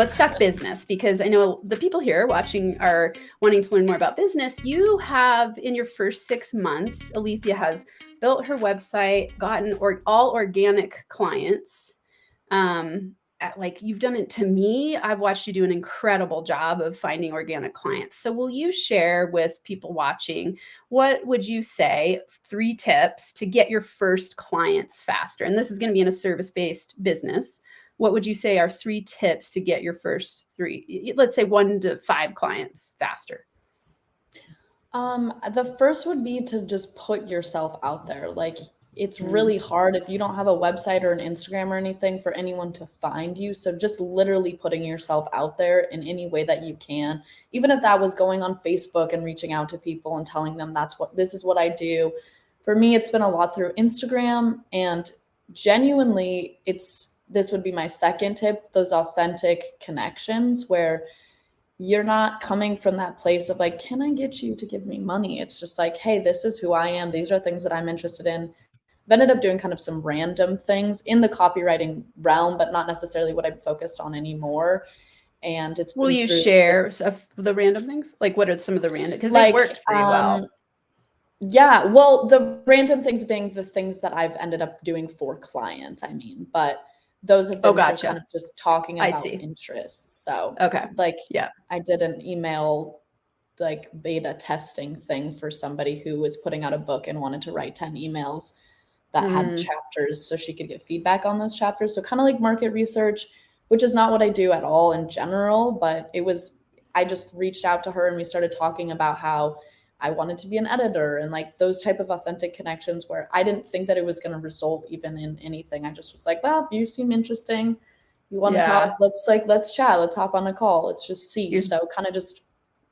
let's talk business, because I know the people here watching are wanting to learn more about business. You have, in your first 6 months, Alethea has built her website, gotten all organic clients. Like, you've done it to me. I've watched you do an incredible job of finding organic clients. So will you share with people watching, what would you say 3 tips to get your first clients faster? And this is going to be in a service-based business. What would you say are 3 tips to get your first 3, let's say 1 to 5 clients faster? The first would be to just put yourself out there. Like, it's really hard if you don't have a website or an Instagram or anything for anyone to find you. So just literally putting yourself out there in any way that you can, even if that was going on Facebook and reaching out to people and telling them this is what I do. For me, it's been a lot through Instagram, and genuinely this would be my second tip, those authentic connections where you're not coming from that place of like, can I get you to give me money? It's just like, hey, this is who I am. These are things that I'm interested in. I've ended up doing kind of some random things in the copywriting realm, but not necessarily what I'm focused on anymore. And it's Will you share the random things? Like, what are some of the random? Because they worked pretty well. Yeah, well, the random things being the things that I've ended up doing for clients, I mean, but those have been kind of just talking about interests. So I did an email like beta testing thing for somebody who was putting out a book and wanted to write 10 emails that had chapters so she could get feedback on those chapters. So kind of like market research, which is not what I do at all in general, but I just reached out to her and we started talking about how I wanted to be an editor and like those type of authentic connections where I didn't think that it was going to result even in anything. I just was like, well, you seem interesting. You want to talk? Let's chat. Let's hop on a call. Let's just see. So kind of just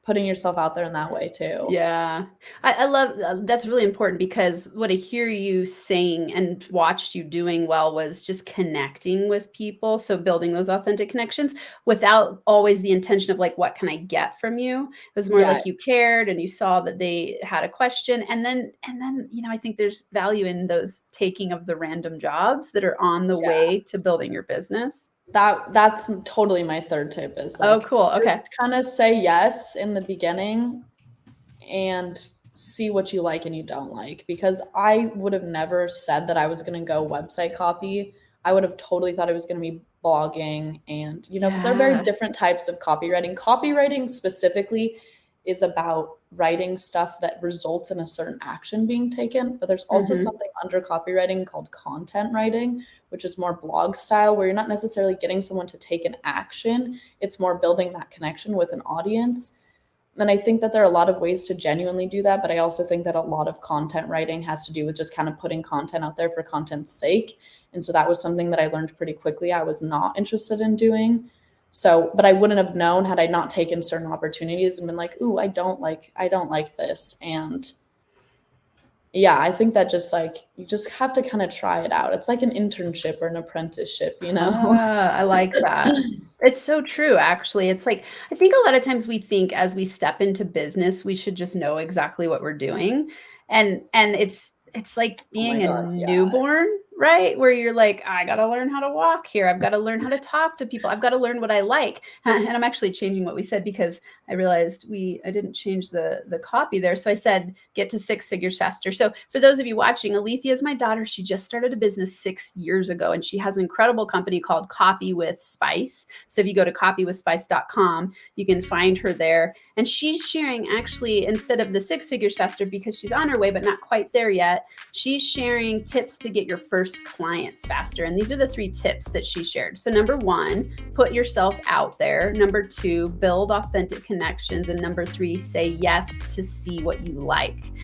putting yourself out there in that way too. Yeah. I love, that's really important, because what I hear you saying and watched you doing well was just connecting with people. So building those authentic connections without always the intention of like, what can I get from you? It was more like you cared and you saw that they had a question. And then, I think there's value in those taking of the random jobs that are on the way to building your business. That's totally my third tip is like, oh, cool. Okay. Just kind of say yes in the beginning and see what you like and you don't like, because I would have never said that I was going to go website copy. I would have totally thought it was going to be blogging and, because there are very different types of copywriting. Copywriting specifically is about writing stuff that results in a certain action being taken, but there's also something under copywriting called content writing, which is more blog style, where you're not necessarily getting someone to take an action. It's more building that connection with an audience. And I think that there are a lot of ways to genuinely do that, but I also think that a lot of content writing has to do with just kind of putting content out there for content's sake. And so that was something that I learned pretty quickly I was not interested in doing. So, but I wouldn't have known had I not taken certain opportunities and been like, ooh, I don't like this. And yeah, I think that just like, you just have to kind of try it out. It's like an internship or an apprenticeship, I like that. It's so true, actually. It's like, I think a lot of times we think as we step into business, we should just know exactly what we're doing. And it's like being a newborn, right? Where you're like, I got to learn how to walk here. I've got to learn how to talk to people. I've got to learn what I like. And I'm actually changing what we said because I realized I didn't change the copy there. So I said, get to 6 figures faster. So for those of you watching, Alethea is my daughter. She just started a business 6 years ago, and she has an incredible company called Copy with Spice. So if you go to copywithspice.com, you can find her there. And she's sharing, actually, instead of the 6 figures faster, because she's on her way, but not quite there yet, she's sharing tips to get your first clients faster. And these are the 3 tips that she shared. So number 1, put yourself out there. Number 2, build authentic connections. And number 3, say yes to see what you like.